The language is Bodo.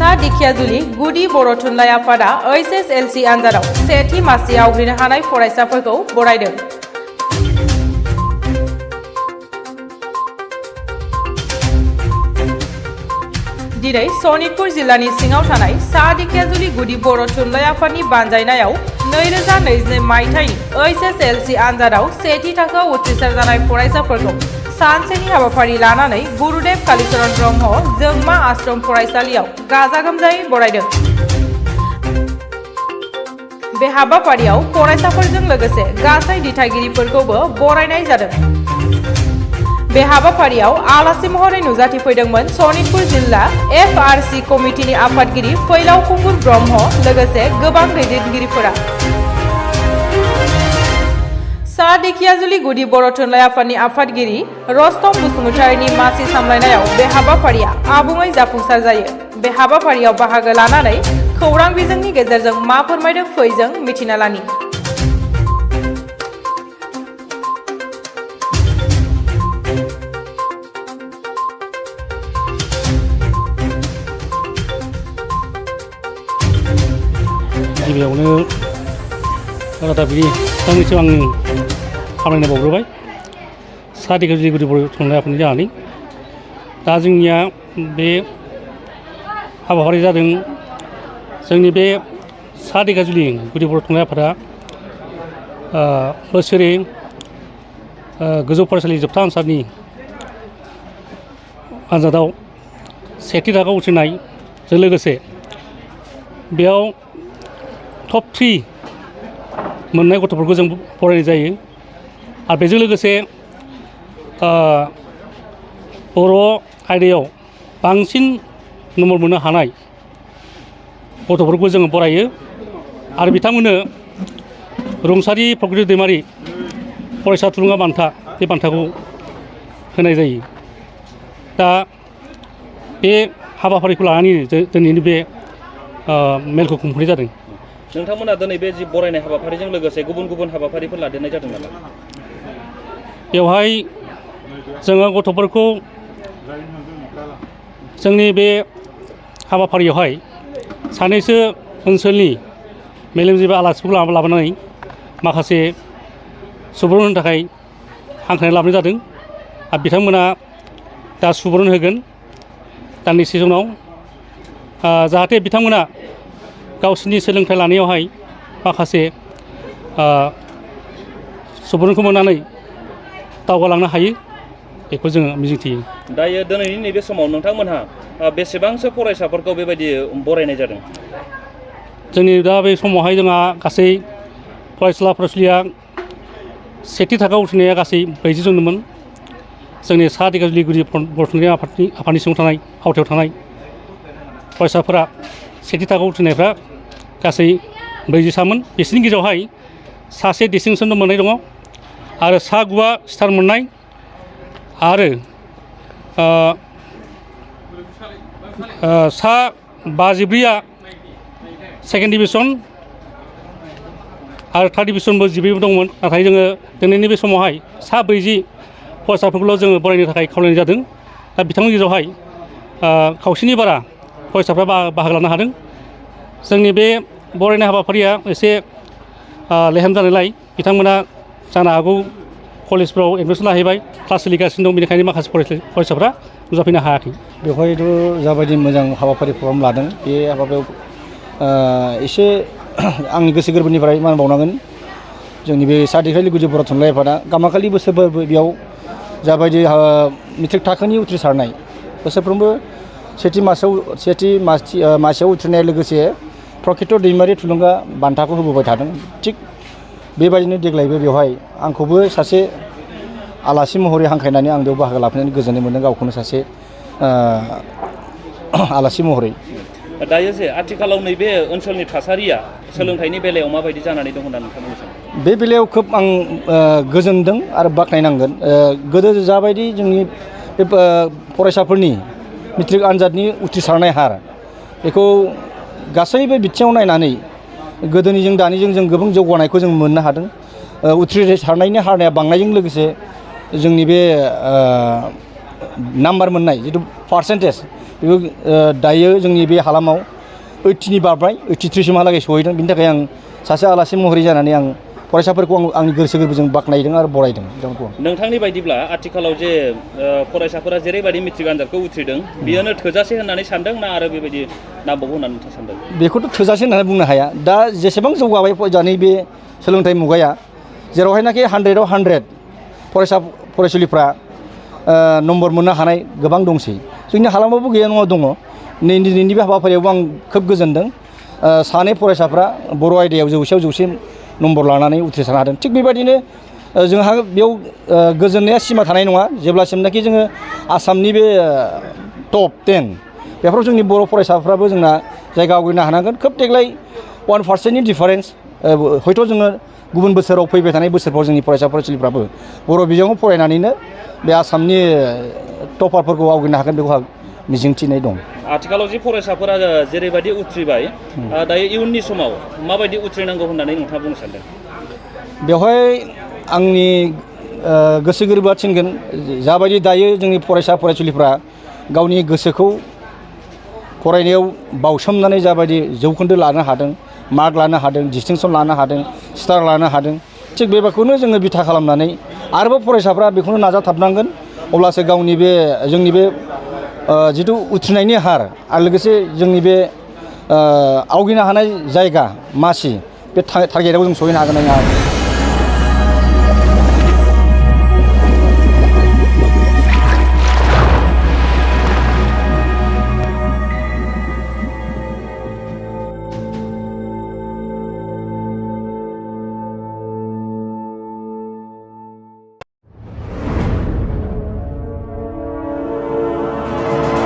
सा दिखियाजुलि गुदि बर' थुनलाइ आफादा HSLC आनजादाव सेथि मासि आवग्रिनो हानाय फरायसाफोरखौ बरायदों। दिनै सनितपुर जिल्लानि सिङाव थानाय सा दिखियाजुलि गुदि बर' थुनलाइ आफादनि बानजायनायाव 2022 मायथाइनि HSLC आनजादाव सेथि थाखोआव उथ्रिसार जानाय फरायसाफोरखौ सानसेनि हाबाफारि लानानै गुरुदेव कालीचरण ब्रह्म जोंमा आश्रम फरायसालियाव गाजा गोमजायै बरायदों। बे हाबाफारियाव फरायसाफोरजों लोगोसे गासै दिथागिरिफोरखौबो बरायनाय जादों। बे हाबाफारियाव आलासि महरै नुजाथिफैदोंमोन सनितपुर जिल्ला FRC कमिटिनि आफादगिरि फैलाव खुंगुर ब्रह्म लोगोसे गोबां दैदेनगिरिफोरा। सा दिखियाजुलि गुदि बर' थुनलाइ आफादनि आफादगिरि रस्तम बसुमतारीनि मासि सामलायनायाव बे हाबाफारिया आबुङै जाफुंसार जायो। बे हाबाफारियाव बाहागो लानानै खौरां बिजोंनि गेजेरजों मा फोरमायदों फै जों मिथिना लानि। गिबियावनो रादाबगिरि बिथांनिसिम आं खावलायनाय बावग्रोबाय सा दिखियाजुलि गुदि बर' थुनलाइ आफादनि जानानै दा जोंनिया बे हाबाफारि जादों। जोंनि बे सा दिखियाजुलि गुदि बर' थुनलाइ आफादा बोसोरै गोजौ फरायसालि जोबथा आनजादनि आनजादाव सेथि थाखोआव उथ्रिनायजों लोगोसे बेयाव टप 3 मोननाय गथ'फोरखौ जों फरायनाय जायो। आरो बेजों लोगोसे बर' आयदायाव बांसिन नम्बर मोननो हानाय गथ'फोरखौ जोङो बरायो आरो बिथांमोननो रुंसारि प्रकृति दैमारि फरायसा थुलुंगा बान्था बे बान्थाखौ होनाय जायो। दा बे हाबाफारिखौ लानानै दिनैनि बे मेलखौ खुंफुंनाय जादों। नोंथांमोना दिनै बे जि बरायनाय हाबाफारिजों लोगोसे गुबुन गुबुन हाबाफारिफोर लादेरनाय जादों नामा? बेवहाय जोङो गथ'फोरखौ जोंनि बे हाबाफारियावहाय सानैसो ओनसोलनि मेलेमजिबि आलासिफोरखौ लाबोनानै माखासे सुबुरुन होनो थाखाय हांख्रायनाय लाबोनाय जादों। आरो बिथांमोना दा सुबुरुन होगोन दान्दिसे उनाव जाहाथे बिथांमोना गावसोरनि सोलोंथाइ लानायावहाय माखासे सुबुरुनखौ मोननानै दावगालांनो हायो बेखौ जोङो मिजिंथियो। दायो दिनैनि नैबे समाव नोंथांमोनहा बेसेबांसो फरायसाफोरखौ बेबायदि बरायनाय जादों? जोंनि दा बे समावहाय जोंहा गासै फरायसुला फरायसुलिया सेथि थाखोआव उथ्रिनाया गासै 40 जनमोन। जोंनि सा दिखियाजुलि गुदि बर' थुनलाइ आफादनि सिङाव थानाय आवथायाव थानाय फरायसाफोरा सेथि थाखोआव उथ्रिनायफ्रा गासै 40सामोन। बिसोरनि गेजेरावहाय सासे डिस्टिंसन मोननाय दङ आरो सा 9आ स्टार मोननाय आरो सा 54आ सेकेन्ड डिभिजन आरो थार्ड डिभिजनबो 12 दंमोन। नाथाय जोङो दिनैनि बे समावहाय सा 40 फरायसाफोरखौल' जोङो बरायनो थाखाय खावलायनाय जादों। दा बिथांमोननि गेजेरावहाय खावसेनि बारा फरायसाफ्रा बाहागो लानो हादों। जोंनि बे बरायनाय हाबाफारिया एसे लेहेम जानायलाय बिथांमोना जानो हागौ कलेजफ्राव एडमिसन लाहैबाय, क्लास सोलिगासिनो दं, बेनिखायनो माखासे फरायसाफ्रा नुजाफैनो हायाखै। बेवहायथ' जाबायदि मोजां हाबाफारि प्रग्राम लादों बे हाबाफारियाव एसे आंनि गोसो गोरबोनिफ्राय मान बावनांगोन। जोंनि बे सा दिखियाजुलि गुदि बर' थुनलाइ आफादा गामाखालि बोसोरबो बेयाव जाबायदि मेट्रिक थाखोनि उथ्रिसारनाय बोसोरफ्रोमबो सेथि मासियाव उथ्रिनाय लोगोसे प्रकृति दैमारि थुलुंगा बान्थाखौ होबोबाय थादों। थिग बेबायदिनो देग्लायबो बेवहाय आंखौबो सासे आलासि महरै हांख्रायनानै आं बेयाव बाहागो लाफैनानै गोजोननाय मोनदों, गावखौनो सासे आलासि महरै। दायो जे आथिखालाव नैबे ओनसोलनि थासारिया सोलोंथाइनि बेलायाव माबायदि जानानै दं होनना नोंथांमोननि सानो? बे बेलायाव खोब आं गोजोनदों आरो बाख्नायनांगोन। गोदो जाबायदि जोंनि बे फरायसाफोरनि मेट्रिक आनजादनि उथ्रिसारनाय हार बेखौ गासैबो बिथिङाव नायनानै गोदोनिजों दानिजों जों गोबां जौगानायखौ जों मोननो हादों। उथ्रिसारनायनि हारनाया बांनायजों लोगोसे जोंनि बे नाम्बार मोननाय जिथु पार्सेन्टेज बेबो दायो जोंनि बे हालामाव 80नि बारबाय 83सिमहालागै सहैदों। बिनि थाखाय आं सासे आलासि महरै जानानै आं फरायसाफोरखौ आंनि गोसो गोरबोजों बाख्नायदों आरो बरायदों। नोंथांनि बायदिब्ला आथिखालाव जे फरायसाफोरा जेरैबायदि मेट्रिक आनजादखौ उथ्रिदों बेयोनो थोजासे होननानै सानदों ना आरो बेबायदि नांबावगौ होननानै नोंथाङा सानदों? बेखौथ' थोजासे होननानै बुंनो हाया। दा जेसेबां जौगाबाय दानि बे सोलोंथाइ मुगाया, जेरावहायनाखि 100आव 100 फरायसा फरायसुलिफ्रा नम्बर मोननो हानाय गोबां दंसै। जोंनि हालामावबो गैया नङा दङ। दिनैनि बे हाबाफारियावबो आं खोब गोजोनदों। सानै फरायसाफ्रा बर' आयदायाव 100आव 100 नम्बर लानानै उथ्रिसारनो हादों। थिग बेबायदिनो जोंहा बेयाव गोजोननाया सिमा थानाय नङा जेब्लासिमनाखि जोङो आसामनि बे टप 10 बेफोराव जोंनि बर' फरायसाफ्राबो जोंना जायगा आवग्रिनो हानांगोन। खोब देग्लाय 1% डिफारेन्स। हयथ' जोङो गुबुन बोसोराव फैबाय थानाय बोसोरफ्राव जोंनि फरायसा फरायसुलिफ्राबो बर' बिजोङाव फरायनानैनो बे आसामनि टपारफोरखौ आवग्रिनो हागोन बेखौ आं मिजिंथिनाय दं। आथिखालाव जि फरायसाफोरा जेरैबायदि उथ्रिबाय दायो इयुननि समाव माबायदि उथ्रिनांगौ होननानै नोंथाङा बुंनो सानदों? बेवहाय आंनि गोसो गोरबोआ थिनगोन जाबायदि दायो जोंनि फरायसा फरायसुलिफ्रा गावनि गोसोखौ फरायनायाव बावसोमनानै जाबायदि जौखोन्दो लानो हादों, मार्क लानो हादों, डिस्टिंसन लानो हादों, स्टार लानो हादों, थिग बेखौनो जोङो बिथा खालामनानै आरोबाव फरायसाफ्रा बेखौनो नाजाथाबनांगोन। अब्लासो गावनि बे जोंनि बे जिथु उथ्रिनायनि हार आरो लोगोसे जोंनि बे आवगिनो हानाय जायगा मासि बे टारगेटआव जों सहैनो हागोन।